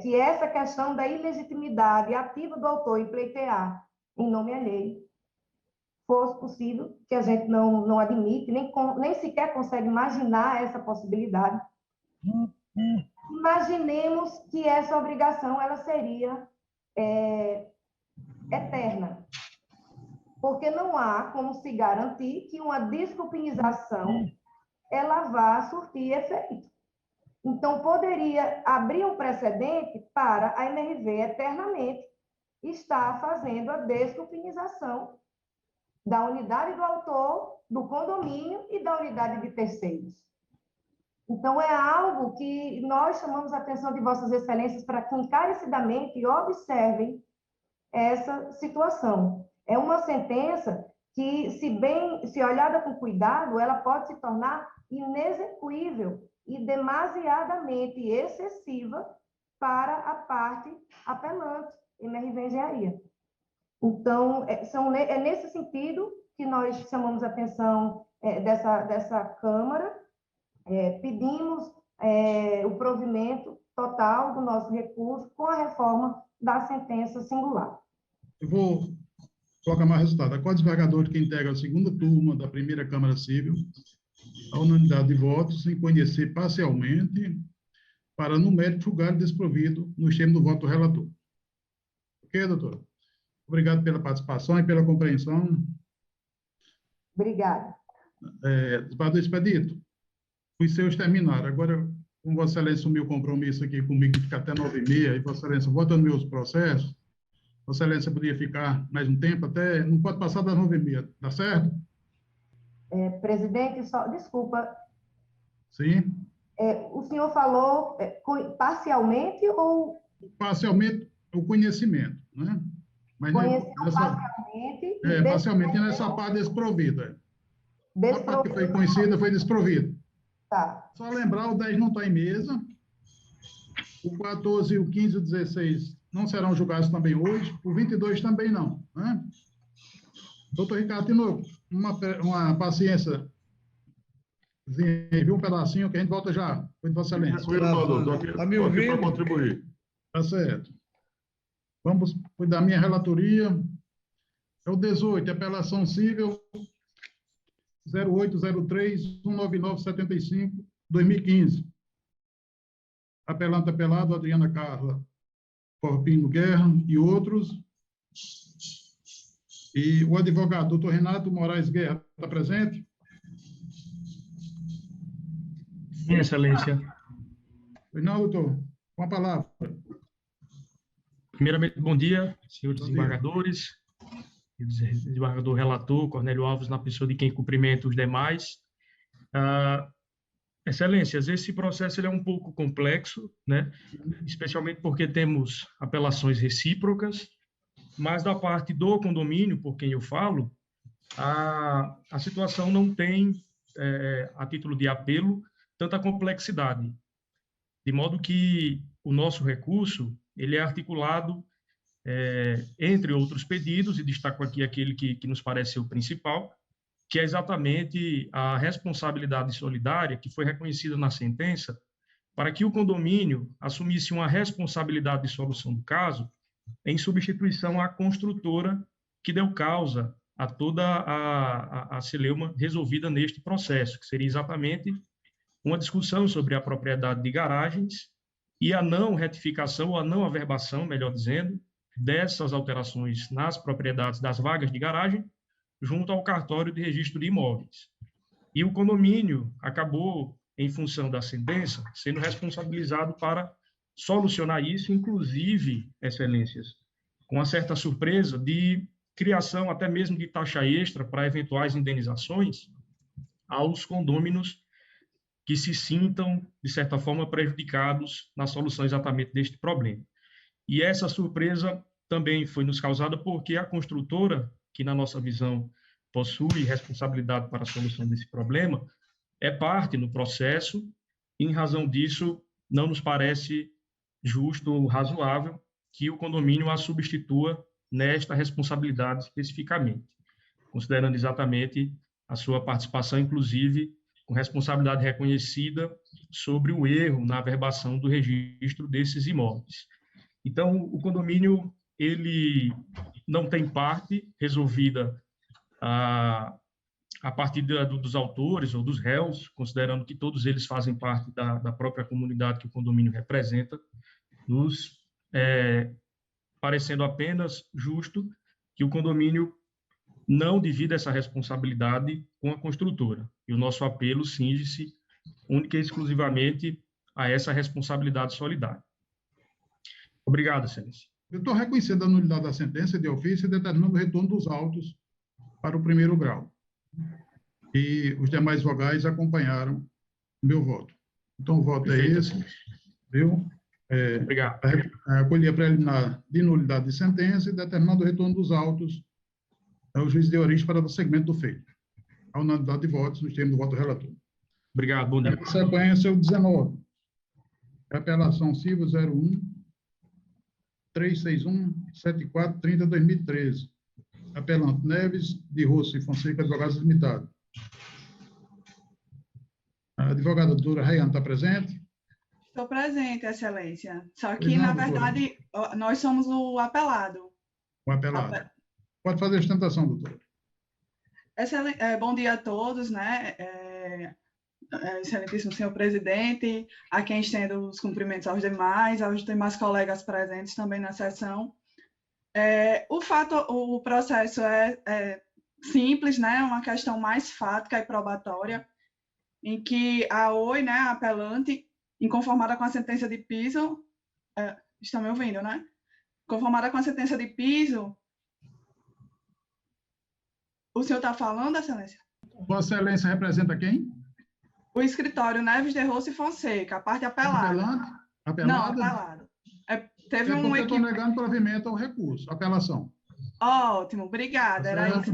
que essa questão da ilegitimidade ativa do autor em pleitear em nome alheio fosse possível, que a gente não admite, nem sequer consegue imaginar essa possibilidade. Imaginemos que essa obrigação ela seria eterna, porque não há como se garantir que uma descupinização ela vá surtir efeito. Então, poderia abrir um precedente para a MRV eternamente estar fazendo a descupinização da unidade do autor, do condomínio e da unidade de terceiros. Então, é algo que nós chamamos a atenção de Vossas Excelências para que encarecidamente observem essa situação. É uma sentença que, se olhada com cuidado, ela pode se tornar inexequível e demasiadamente excessiva para a parte apelante, MRV Engenharia. Então, é nesse sentido que nós chamamos a atenção dessa Câmara, pedimos o provimento total do nosso recurso com a reforma da sentença singular. Eu vou colocar mais resultado. A co-desembargadora que integra a segunda turma da primeira Câmara Civil, a unanimidade de votos em conhecer parcialmente para, no mérito, julgar desprovido no termo do voto do relator. Ok, doutora? Obrigado pela participação e pela compreensão. Obrigada. Desembargador Expedito, os seus terminaram. Agora, como Vossa Excelência assumiu o compromisso aqui comigo de ficar até 9h30, e Vossa Excelência votando meus processos, Vossa Excelência poderia ficar mais um tempo, até não pode passar das 9h30, tá certo? Presidente, desculpa. Sim. O senhor falou parcialmente ou... Parcialmente, o conhecimento, né? Mas parcialmente. Parcialmente, nessa parte desprovida. A parte que foi conhecida foi desprovida. Tá. Só lembrar, o 10 não está em mesa. O 14, o 15 e o 16 não serão julgados também hoje. O 22 também não, né? Doutor Ricardo Tinoco, uma paciência, viu um pedacinho que a gente volta já. Foi de Vossa Excelência. Estou aqui para contribuir. Tá certo. Vamos cuidar da minha relatoria. É o 18, apelação civil 0803-19975, 2015. Apelante apelado, Adriana Carla Corpino Guerra e outros. E o advogado, doutor Renato Moraes Guerra, está presente? Sim, Excelência. Pois não, doutor? Com a palavra. Primeiramente, bom dia, senhores desembargadores, desembargador relator, Cornélio Alves, na pessoa de quem cumprimenta os demais. Excelências, esse processo ele é um pouco complexo, né? Especialmente porque temos apelações recíprocas, mas da parte do condomínio, por quem eu falo, a situação não tem, a título de apelo, tanta complexidade, de modo que o nosso recurso ele é articulado entre outros pedidos, e destaco aqui aquele que nos parece ser o principal, que é exatamente a responsabilidade solidária que foi reconhecida na sentença para que o condomínio assumisse uma responsabilidade de solução do caso em substituição à construtora que deu causa a toda a celeuma resolvida neste processo, que seria exatamente uma discussão sobre a propriedade de garagens e a não retificação, ou a não averbação, melhor dizendo, dessas alterações nas propriedades das vagas de garagem, junto ao cartório de registro de imóveis. E o condomínio acabou, em função da sentença, sendo responsabilizado para solucionar isso, inclusive, excelências, com uma certa surpresa de criação até mesmo de taxa extra para eventuais indenizações aos condôminos que se sintam, de certa forma, prejudicados na solução exatamente deste problema. E essa surpresa também foi nos causada porque a construtora, que na nossa visão possui responsabilidade para a solução desse problema, é parte no processo, e em razão disso não nos parece justo ou razoável que o condomínio a substitua nesta responsabilidade especificamente, considerando exatamente a sua participação, inclusive, com responsabilidade reconhecida sobre o erro na averbação do registro desses imóveis. Então, o condomínio ele não tem parte resolvida a partir dos autores ou dos réus, considerando que todos eles fazem parte da própria comunidade que o condomínio representa, nos parecendo apenas justo que o condomínio não divida essa responsabilidade com a construtora. E o nosso apelo cinge-se única e exclusivamente a essa responsabilidade solidária. Obrigado, excelência. Eu estou reconhecendo a nulidade da sentença de ofício e determinando o retorno dos autos para o primeiro grau. E os demais vogais acompanharam o meu voto. Então, o voto é esse, viu? Obrigado. Acolhi a preliminar de nulidade de sentença e determinando o retorno dos autos ao juiz de origem para o segmento do feito. A unanimidade de votos nos termos do voto relator. Obrigado, bom dia. Na sequência, o 19. Apelação CIVO 01-361-7430-2013. Apelante Neves de Rossi e Fonseca, Advogados Limitados. A advogada doutora Rayane está presente? Estou presente, excelência. Só que, na verdade, nós somos o apelado. O apelado. Pode fazer a sustentação, doutora. Bom dia a todos, né? Excelentíssimo senhor presidente, a quem estendo os cumprimentos aos demais colegas presentes também na sessão. O processo é simples, né? É uma questão mais fática e probatória, em que a OI, né, a apelante, inconformada com a sentença de piso, está me ouvindo, né? Conformada com a sentença de piso, o senhor está falando, excelência? Vossa Excelência representa quem? O escritório Neves de Rossi e Fonseca, a parte apelada. Apelado? Não, apelado. Teve um eu estou negando provimento ao recurso, apelação. Ótimo, obrigada. Era isso.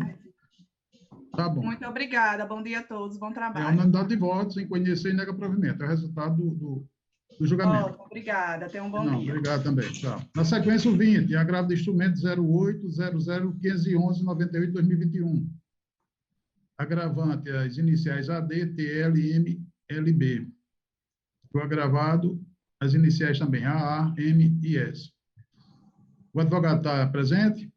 Tá bom. Muito obrigada. Bom dia a todos. Bom trabalho. É a unanimidade de votos, sem conhecer e nega provimento. É o resultado do julgamento. Ótimo, obrigada. Tenha um bom dia. Obrigado também. Tchau. Na sequência, o 20, agravo de instrumento 08-00-511-98-2021. Agravante, as iniciais AD, TL, M, LB. O agravado, as iniciais também AA, M e S. O advogado está presente?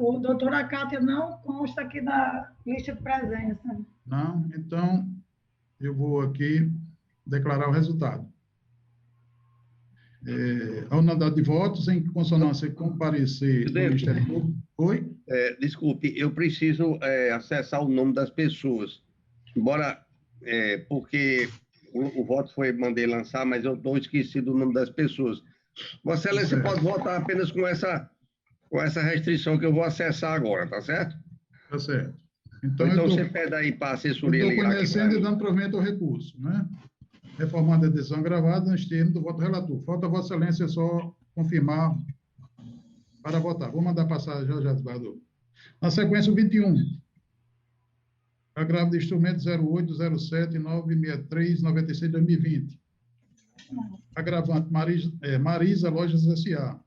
O doutora Cátia não consta aqui na lista de presença. Não? Então, eu vou aqui declarar o resultado. A unanimidade de votos, em consonância com o parecer do Ministério Público. Oi? Desculpe, eu preciso acessar o nome das pessoas. Embora, porque o voto mandei lançar, mas eu estou esquecido do nome das pessoas. Vossa Excelência pode votar apenas com essa com essa restrição que eu vou acessar agora, tá certo? Tá certo. Então você pede aí para a assessoria ligar. Estou conhecendo e dando provimento ao recurso, né? Reformando a decisão gravada nos termos do voto relator. Falta a Vossa Excelência só confirmar para votar. Vou mandar passar já, desembargador. Na sequência, o 21. Agravo de instrumento 0807-963-96-2020. Agravante Marisa Lojas S.A.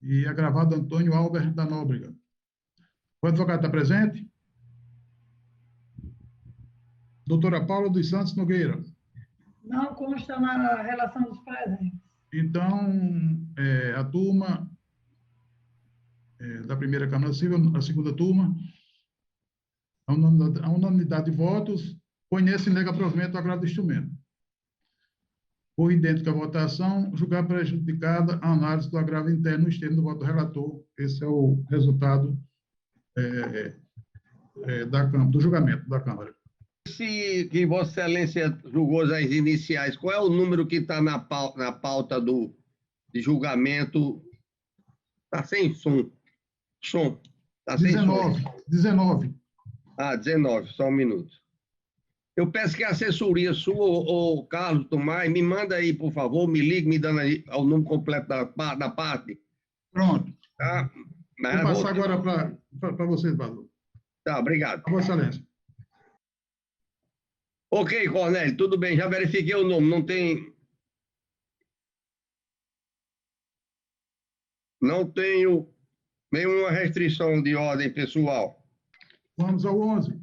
E agravado Antônio Albert da Nóbrega. O advogado está presente? Doutora Paula dos Santos Nogueira. Não consta na relação dos presentes. Então, a turma da primeira Câmara Civil, a segunda turma, a unanimidade de votos, conhece e nega provimento ao agravo do instrumento. Por idêntica votação, julgar prejudicada a análise do agravo interno no termos do voto do relator. Esse é o resultado do julgamento da Câmara. Que Vossa Excelência julgou as iniciais, qual é o número que está na pauta de julgamento? Está sem som. Está sem 19. som. 19. Ah, 19, só um minuto. Eu peço que a assessoria sua, ou Carlos Tomás, me manda aí, por favor, me ligue, me dando aí o número completo da parte. Pronto. Tá? Vou passar agora para vocês, Valor. Tá, obrigado. Vossa Excelência. Ok, Cornélio, tudo bem, já verifiquei o nome, não tenho nenhuma restrição de ordem pessoal. Vamos ao 11.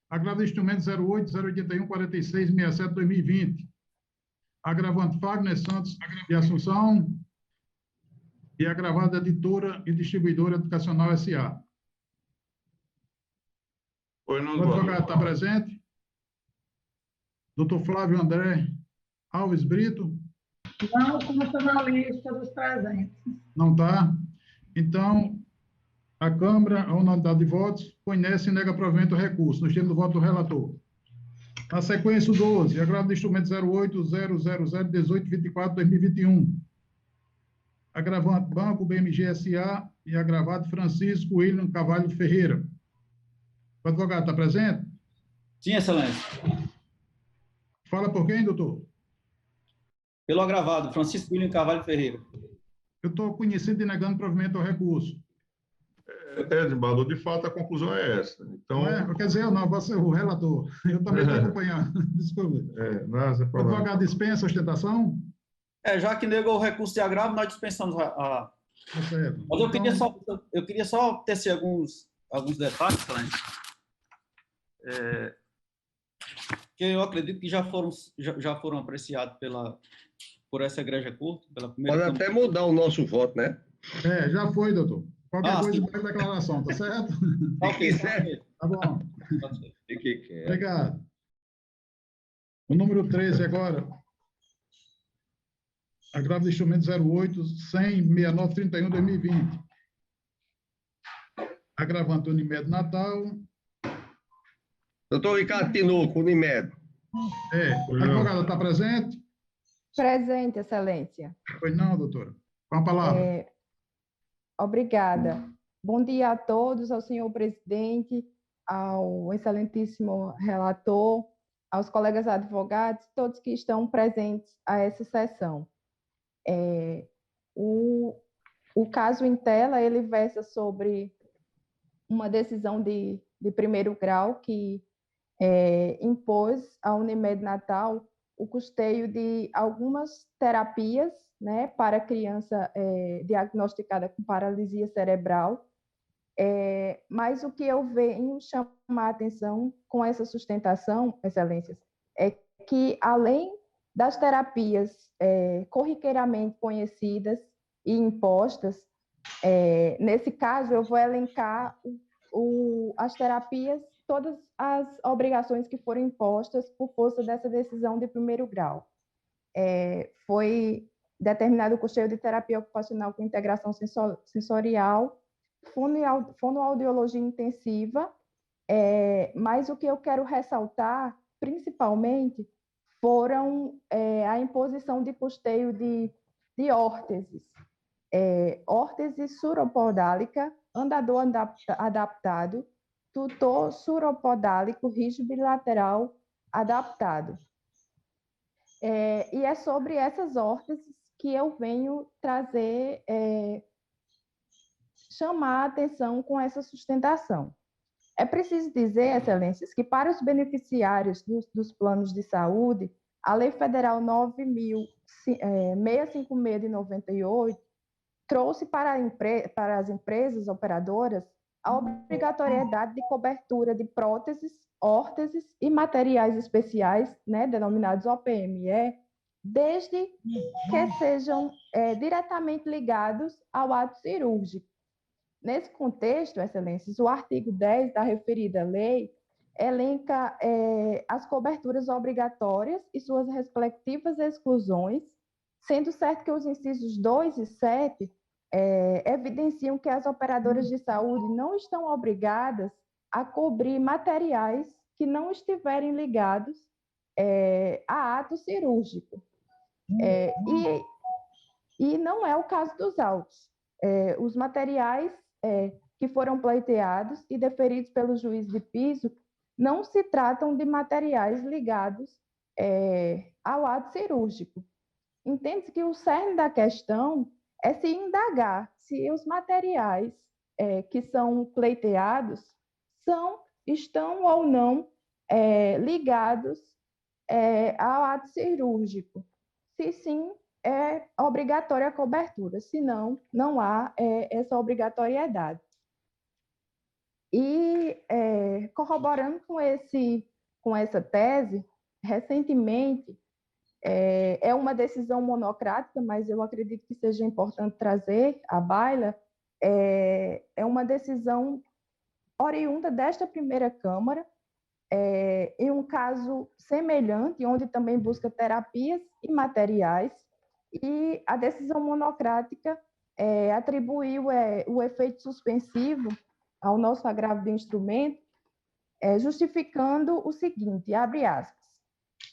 Agravo do instrumento 08-081-46-67-2020. Agravante Fagner Santos de Assunção e agravada Editora e Distribuidora Educacional S.A. O advogado está presente? Doutor Flávio André Alves Brito? Não consta na lista dos presentes. Não está? Então, a Câmara, a unanimidade de votos, conhece e nega provimento ao recurso, nos termos do voto do relator. Na sequência, o 12, agravo do instrumento 08-000-1824-2021. Agravante Banco BMG S.A. e agravado Francisco William Carvalho Ferreira. O advogado está presente? Sim, Excelência. Fala por quem, doutor? Pelo agravado, Francisco William Carvalho Ferreira. Eu estou conhecendo e negando provimento ao recurso. Desembargador, de fato, a conclusão é essa. Então... Não quer dizer, eu não, você é o relator. Eu também estou acompanhando. Desculpa. O advogado dispensa a ostentação? Já que negou o recurso de agravo, nós dispensamos a... Certo. Mas eu queria só tecer alguns detalhes, Excelência. Que eu acredito que já foram apreciados por essa igreja curta, pela primeira... Pode até mudar o nosso voto, né? Já foi, doutor. Qualquer coisa, mais declaração, tá certo? Ok, tá bom. Obrigado. O número 13 agora. Agravo do instrumento 08-100-6931-2020. Agravante Unimed Natal. Doutor Ricardo Tinoco, Unimed. A advogada está presente? Presente, Excelência. Pois não, doutora. Com a palavra. Obrigada. Bom dia a todos, ao senhor presidente, ao excelentíssimo relator, aos colegas advogados, todos que estão presentes a essa sessão. O caso em tela, ele versa sobre uma decisão de primeiro grau que impôs à Unimed Natal o custeio de algumas terapias, né, para criança diagnosticada com paralisia cerebral. Mas o que eu venho chamar a atenção com essa sustentação, Excelências, é que, além das terapias corriqueiramente conhecidas e impostas, nesse caso, eu vou elencar as terapias, todas as obrigações que foram impostas por força dessa decisão de primeiro grau. Foi determinado o custeio de terapia ocupacional com integração sensorial, fonoaudiologia intensiva, mas o que eu quero ressaltar, principalmente, foram a imposição de custeio de órteses. órtese suropodálica, andador adaptado, tutor suropodálico rígido bilateral adaptado. E é sobre essas órteses que eu venho trazer, chamar a atenção com essa sustentação. É preciso dizer, Excelências, que para os beneficiários dos planos de saúde, a Lei Federal 9.656 de 98 trouxe para as empresas operadoras a obrigatoriedade de cobertura de próteses, órteses e materiais especiais, né, denominados OPME, desde que sejam diretamente ligados ao ato cirúrgico. Nesse contexto, Excelências, o artigo 10 da referida lei elenca as coberturas obrigatórias e suas respectivas exclusões, sendo certo que os incisos 2 e 7 evidenciam que as operadoras de saúde não estão obrigadas a cobrir materiais que não estiverem ligados a ato cirúrgico. E não é o caso dos autos. Os materiais que foram pleiteados e deferidos pelo juiz de piso não se tratam de materiais ligados ao ato cirúrgico. Entende-se que o cerne da questão é se indagar se os materiais que são pleiteados estão ou não ligados ao ato cirúrgico. Se sim, é obrigatória a cobertura, senão não há essa obrigatoriedade. E, corroborando com essa tese, recentemente, é uma decisão monocrática, mas eu acredito que seja importante trazer à baila, é uma decisão oriunda desta primeira Câmara, em um caso semelhante, onde também busca terapias e materiais, e a decisão monocrática atribuiu o efeito suspensivo ao nosso agravo de instrumento, justificando o seguinte, abre aspas,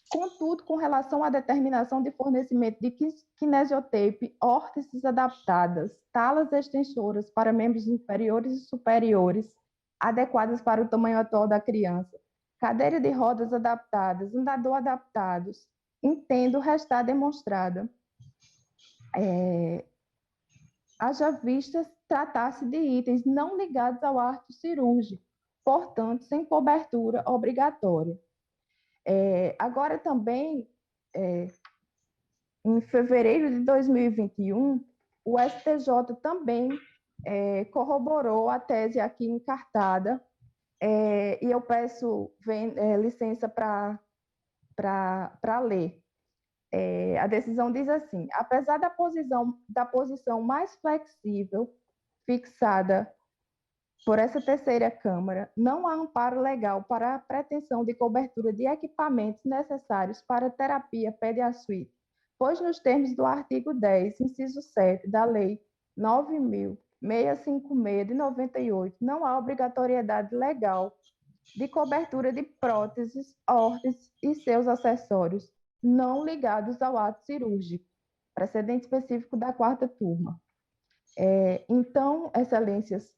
contudo, com relação à determinação de fornecimento de kinesiotape, órteses adaptadas, talas extensoras para membros inferiores e superiores, adequadas para o tamanho atual da criança, cadeira de rodas adaptadas, andador adaptados, entendo restar demonstrada. Haja vista tratar-se de itens não ligados ao ato cirúrgico, portanto, sem cobertura obrigatória. Agora também, em fevereiro de 2021, o STJ também corroborou a tese aqui encartada, e eu peço licença para ler. A decisão diz assim, apesar da posição mais flexível fixada por essa terceira Câmara, não há amparo legal para a pretensão de cobertura de equipamentos necessários para terapia pediasuite, pois nos termos do artigo 10, inciso 7 da Lei 9.656 de 98, não há obrigatoriedade legal de cobertura de próteses, órteses e seus acessórios, não ligados ao ato cirúrgico, precedente específico da 4ª turma. Então, Excelências,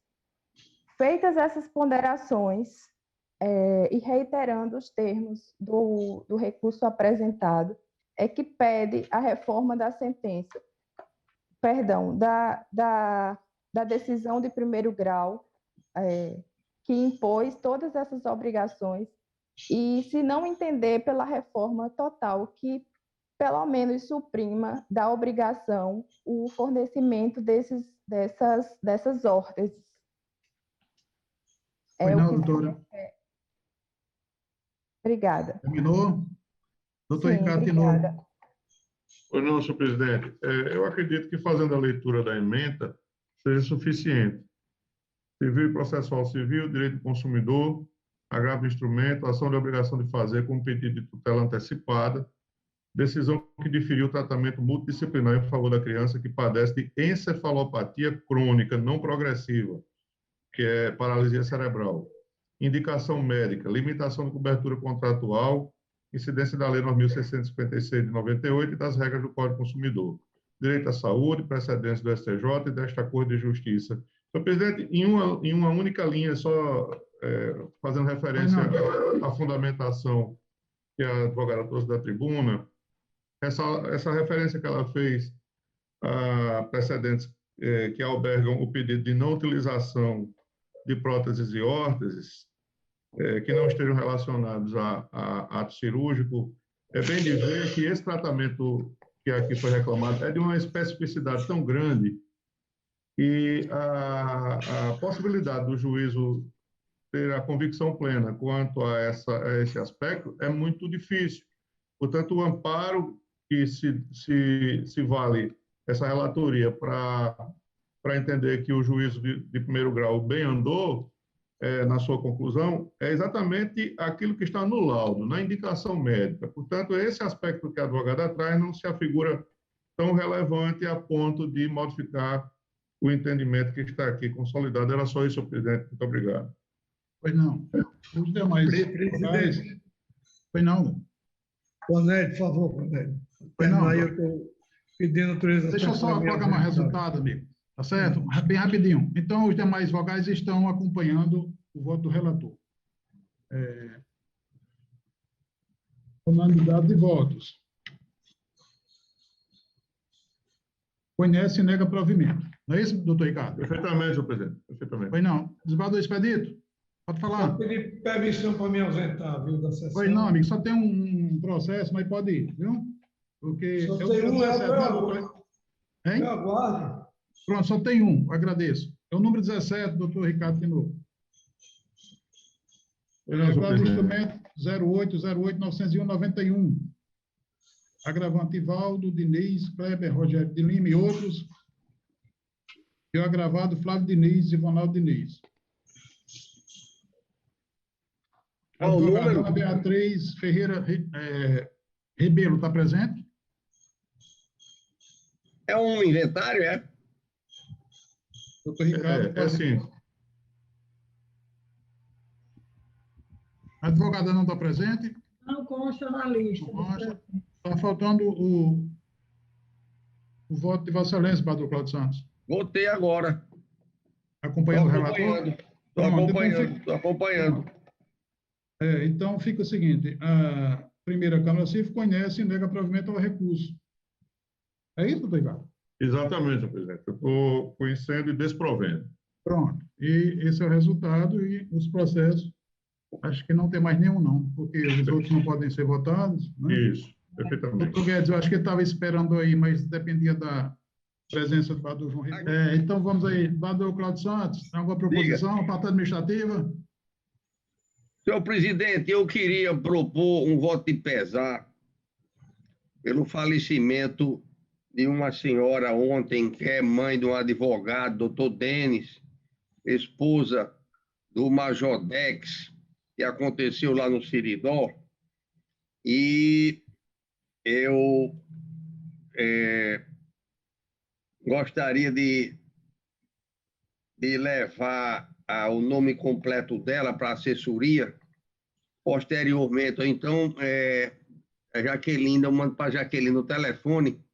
feitas essas ponderações e reiterando os termos do recurso apresentado, que pede a reforma da sentença, da decisão de primeiro grau, que impôs todas essas obrigações, e se não entender pela reforma total, que pelo menos suprima da obrigação o fornecimento dessas órteses. Não, doutora. Obrigada. Terminou? Doutor Ricardo Tenor. Pois não, senhor presidente. Eu acredito que fazendo a leitura da ementa seja suficiente. Civil e processual civil, direito do consumidor, agravo de instrumento, ação de obrigação de fazer com pedido de tutela antecipada, decisão que diferiu o tratamento multidisciplinar em favor da criança que padece de encefalopatia crônica não progressiva, que é paralisia cerebral. Indicação médica, limitação de cobertura contratual, incidência da Lei 9.656 de 98 e das regras do Código do Consumidor. direito à saúde, precedentes do STJ e desta Corte de Justiça. Senhor presidente, em uma única linha, só fazendo referência à fundamentação que a advogada trouxe da tribuna, essa referência que ela fez a precedentes que albergam o pedido de não utilização de próteses e órteses, que não estejam relacionados a ato cirúrgico, é bem de ver que esse tratamento que aqui foi reclamado é de uma especificidade tão grande que a possibilidade do juízo ter a convicção plena quanto a esse aspecto é muito difícil. Portanto, o amparo que se vale essa relatoria para entender que o juízo de primeiro grau bem andou, na sua conclusão, é exatamente aquilo que está no laudo, na indicação médica. Portanto, esse aspecto que a advogada traz não se afigura tão relevante a ponto de modificar o entendimento que está aqui consolidado. Era só isso, senhor presidente. Muito obrigado. Pois não. Os demais. Presidente. Pois não. Cornélio, por favor, Cornélio. Pois não. Aí eu estou pedindo autorização. Deixa eu só proclamar resultado, amigo. Tá certo? Bem rapidinho. Então, os demais vogais estão acompanhando o voto do relator. Unanimidade de votos. Conhece e nega provimento. Não é isso, doutor Ricardo? Perfeitamente, senhor presidente. Perfeitamente. Pois não. Desembargador do Expedito? Pode falar. Eu pedi permissão para me ausentar, viu, da sessão. Pois não, amigo. Só tem um processo, mas pode ir, viu? Porque só tem um, Hein? Eu aguardo. Pronto, só tem um. Agradeço. É o número 17, doutor Ricardo de novo. Agora o instrumento 0808-901-91. Agravante Ivaldo, Diniz, Kleber, Rogério de Lima e outros. E o agravado Flávio Diniz e Ronaldo Diniz. A advogada Beatriz Ferreira Rebelo está presente? É um inventário, é? Doutor Ricardo. Sim. A advogada não está presente? Não consta na lista. Está faltando o voto de Vossa Excelência, Bador Cláudio Santos. Votei agora. Acompanhando o relator? Estou acompanhando. Então, fica o seguinte, a primeira Câmara Civil conhece e nega provimento ao recurso. É isso, doutor Ricardo? Exatamente, senhor presidente. Eu estou conhecendo e desprovendo. Pronto. E esse é o resultado e os processos, acho que não tem mais nenhum, não, porque os outros não podem ser votados. Né? Isso, perfeitamente. Doutor Guedes, eu acho que ele estava esperando aí, mas dependia da presença do Bador João Ricardo. Então, vamos aí. Bador Cláudio Santos, tem alguma proposição? Parte administrativa? Senhor presidente, eu queria propor um voto de pesar pelo falecimento de uma senhora ontem, que é mãe de um advogado, doutor Denis, esposa do Major Dex, que aconteceu lá no Siridó. E eu gostaria de levar o nome completo dela para a assessoria. Posteriormente, então, a Jaqueline, eu mando para a Jaqueline o telefone,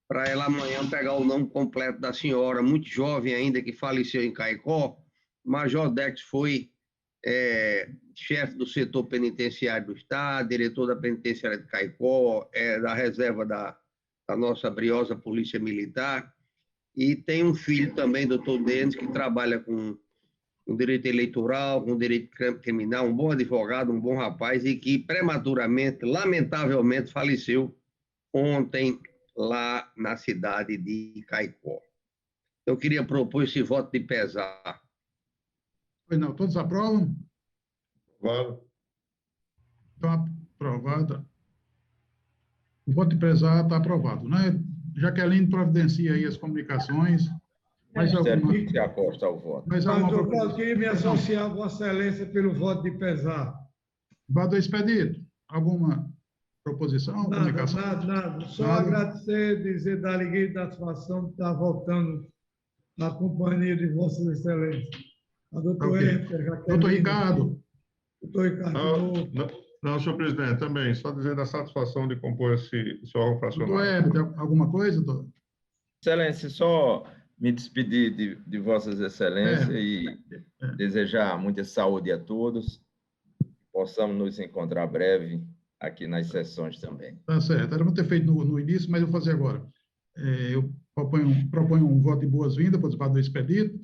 para ela amanhã pegar o nome completo da senhora, muito jovem ainda, que faleceu em Caicó. Major Dex foi chefe do setor penitenciário do Estado, diretor da penitenciária de Caicó, da reserva da nossa briosa Polícia Militar, e tem um filho também, doutor Denis, que trabalha com direito eleitoral, com direito criminal, um bom advogado, um bom rapaz, e que prematuramente, lamentavelmente, faleceu ontem lá na cidade de Caicó. Eu queria propor esse voto de pesar. Pois não, todos aprovam? Claro. Então, aprovado. O voto de pesar está aprovado, né? Jaqueline providencia aí as comunicações. Mais alguma? Se aposta ao voto. Mais alguma Eu proposição? queria me associar a Vossa Excelência pelo voto de pesar. Bador Expedito, alguma proposição, comunicação? Nada. Só agradecer, dizer da alegria e da satisfação de estar voltando na companhia de Vossa Excelência. A doutora Jaqueline. Doutor Ricardo. Doutor Ricardo. Não, senhor presidente, também, só dizer da satisfação de compor esse órgão fracionário. Doutor Heber, alguma coisa, doutor? Excelência, só me despedir de Vossas Excelências e desejar muita saúde a todos. Possamos nos encontrar breve aqui nas sessões também. Tá certo. Era para ter feito no início, mas eu vou fazer agora. Eu proponho um voto de boas-vindas para o desembargador Expedito.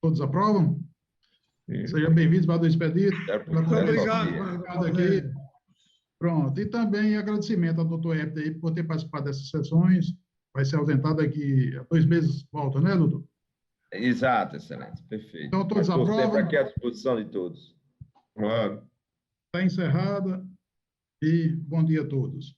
Todos aprovam? Sejam bem-vindos, desembargador Expedito. Muito obrigado. Aqui. Pronto. E também agradecimento ao doutor Hélio por ter participado dessas sessões. Vai ser ausentado daqui a 2 meses, volta, né, doutor? Exato, Excelência. Perfeito. Então, todos aprovam? Sempre aqui à disposição de todos. Claro. Está encerrada e bom dia a todos.